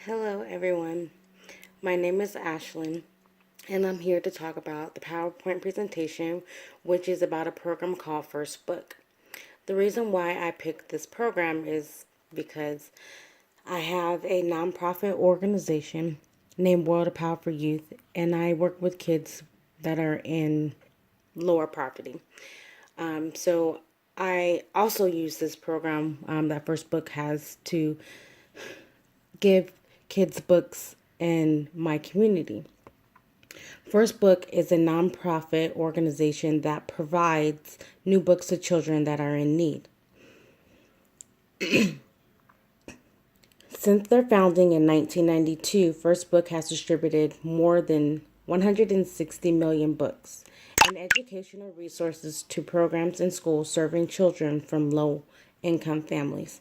Hello, everyone. My name is Ashlyn, and I'm here to talk about the PowerPoint presentation, which is about a program called First Book. The reason why I picked this program is because I have a nonprofit organization named World of Power for Youth, and I work with kids that are in lower poverty. So I also use this program that First Book has to give kids books in my community. First Book is a nonprofit organization that provides new books to children that are in need. Since their founding in 1992, First Book has distributed more than 160 million books and educational resources to programs in schools serving children from low income families.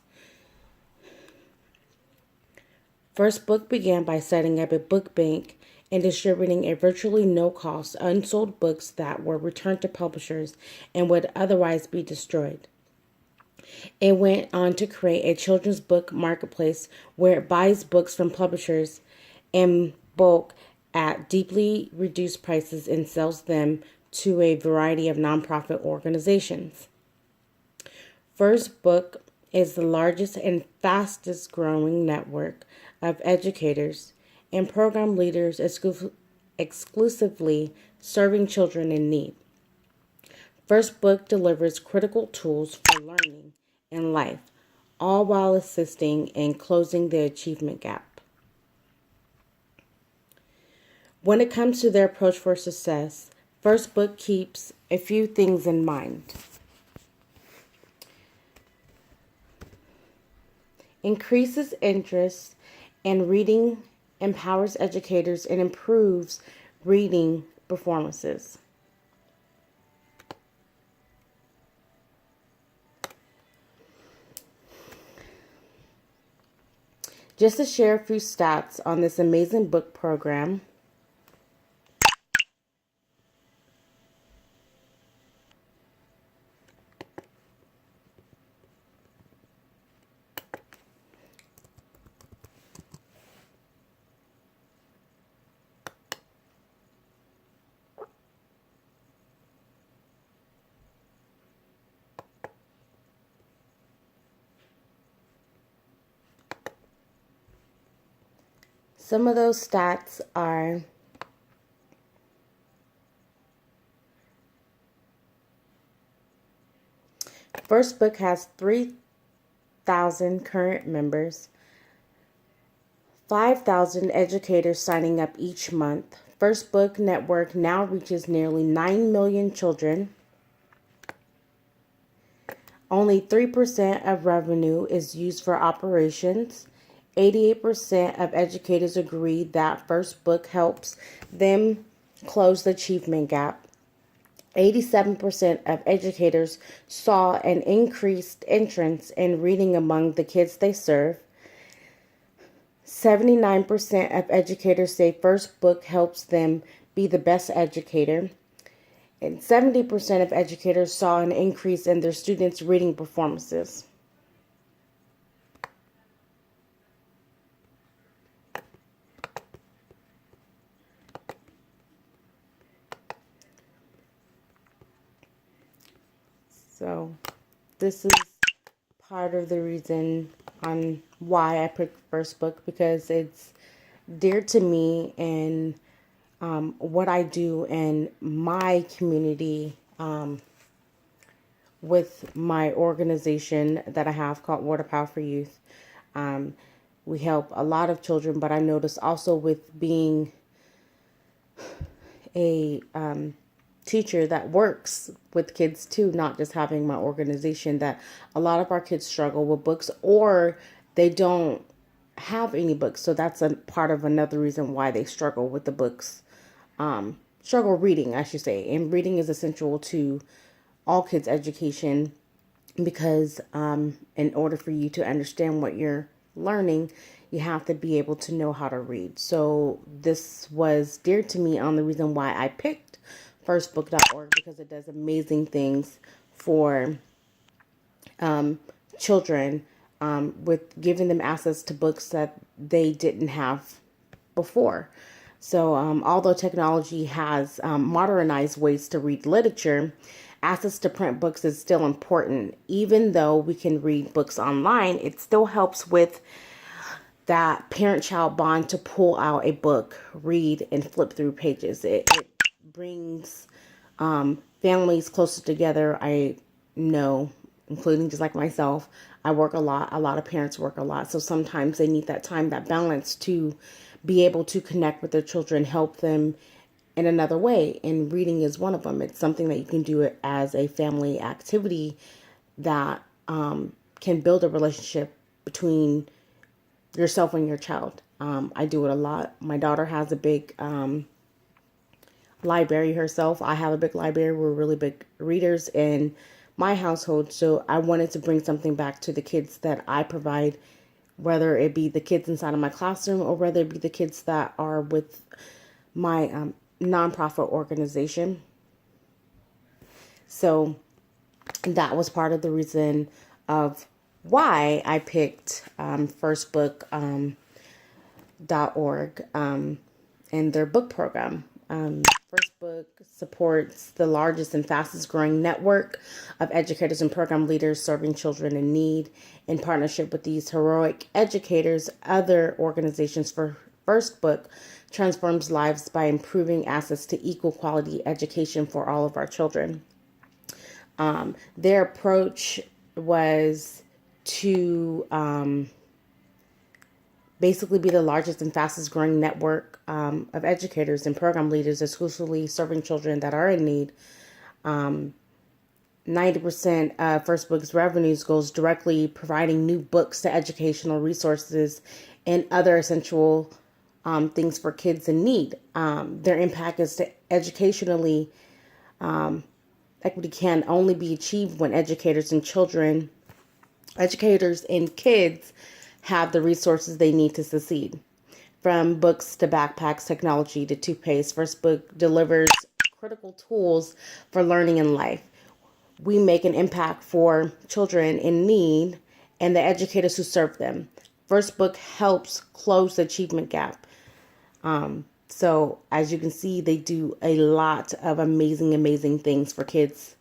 First Book began by setting up a book bank and distributing a virtually no cost unsold books that were returned to publishers and would otherwise be destroyed. It went on to create a children's book marketplace where it buys books from publishers in bulk at deeply reduced prices and sells them to a variety of nonprofit organizations. First Book is the largest and fastest growing network of educators and program leaders exclusively serving children in need. First Book delivers critical tools for learning and life, all while assisting in closing the achievement gap. When it comes to their approach for success, First Book keeps a few things in mind. Increases interest in reading, empowers educators, and improves reading performances. Just to share a few stats on this amazing book program, some of those stats are First Book has 3,000 current members, 5,000 educators signing up each month. First Book Network now reaches nearly 9 million children. Only 3% of revenue is used for operations. 88% of educators agree that First Book helps them close the achievement gap. 87% of educators saw an increased interest in reading among the kids they serve. 79% of educators say First Book helps them be the best educator. And 70% of educators saw an increase in their students' reading performances. So this is part of the reason on why I picked First Book, because it's dear to me and what I do in my community with my organization that I have called Water Power for Youth. Um, we help a lot of children, but I notice also with being a teacher that works with kids too, not just having my organization, that a lot of our kids struggle with books or they don't have any books. So that's a part of another reason why they struggle with the books. Struggle reading, I should say. And reading is essential to all kids' education because in order for you to understand what you're learning, you have to be able to know how to read. So this was dear to me on the reason why I picked firstbook.org, because it does amazing things for children with giving them access to books that they didn't have before. So, although technology has modernized ways to read literature, access to print books is still important. Even though we can read books online, it still helps with that parent-child bond to pull out a book, read, and flip through pages. It brings families closer together. I know, including just like myself, I work a lot. A lot of parents work a lot. So sometimes they need that time, that balance to be able to connect with their children, help them in another way. And reading is one of them. It's something that you can do it as a family activity that can build a relationship between yourself and your child. I do it a lot. My daughter has a big library herself. I have a big library. We're really big readers in my household. So I wanted to bring something back to the kids that I provide, whether it be the kids inside of my classroom or whether it be the kids that are with my nonprofit organization. So that was part of the reason of why I picked firstbook.org and their book program. First Book supports the largest and fastest growing network of educators and program leaders serving children in need. In partnership with these heroic educators, other organizations for First Book transforms lives by improving access to equal quality education for all of our children. Their approach was to basically be the largest and fastest growing network of educators and program leaders exclusively serving children that are in need. 90% of First Book's revenues goes directly providing new books to educational resources and other essential things for kids in need. Their impact is to educationally, equity can only be achieved when educators and kids have the resources they need to succeed. From books to backpacks, technology to toothpaste, First Book delivers critical tools for learning and life. We make an impact for children in need and the educators who serve them. First Book helps close the achievement gap. So as you can see, they do a lot of amazing things for kids.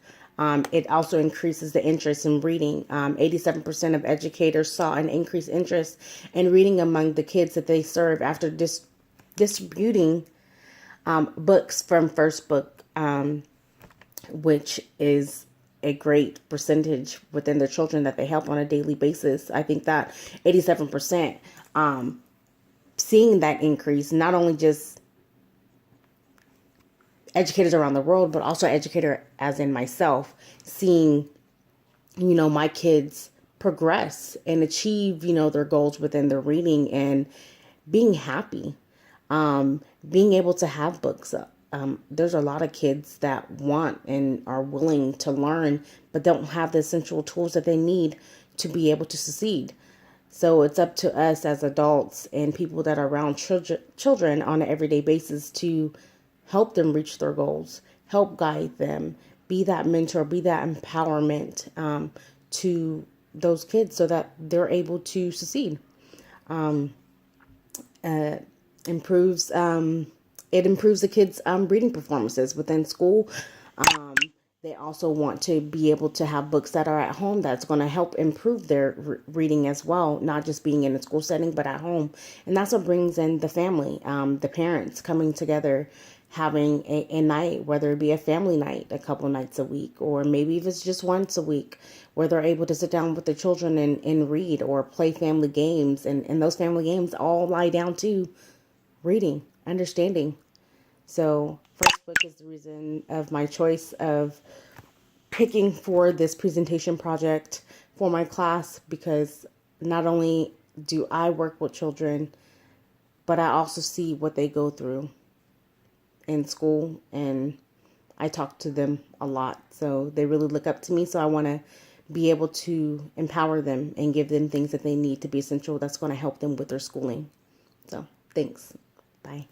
It also increases the interest in reading. 87% of educators saw an increased interest in reading among the kids that they serve after distributing books from First Book, which is a great percentage within the children that they help on a daily basis. I think that 87% seeing that increase, not only just educators around the world, but also educator as in myself, seeing, my kids progress and achieve, their goals within their reading and being happy, being able to have books. There's a lot of kids that want and are willing to learn, but don't have the essential tools that they need to be able to succeed. So it's up to us as adults and people that are around children on an everyday basis to help them reach their goals, help guide them, be that mentor, be that empowerment to those kids so that they're able to succeed. Improves it improves the kids' reading performances within school. They also want to be able to have books that are at home that's going to help improve their reading as well, not just being in a school setting, but at home. And that's what brings in the family, the parents coming together, having a night, whether it be a family night a couple nights a week, or maybe if it's just once a week, where they're able to sit down with their children and read or play family games. And those family games all lie down to reading, understanding. So First Book is the reason of my choice of picking for this presentation project for my class, because not only do I work with children, but I also see what they go through in school, and I talk to them a lot. So they really look up to me. So I want to be able to empower them and give them things that they need to be essential that's going to help them with their schooling. So thanks. Bye.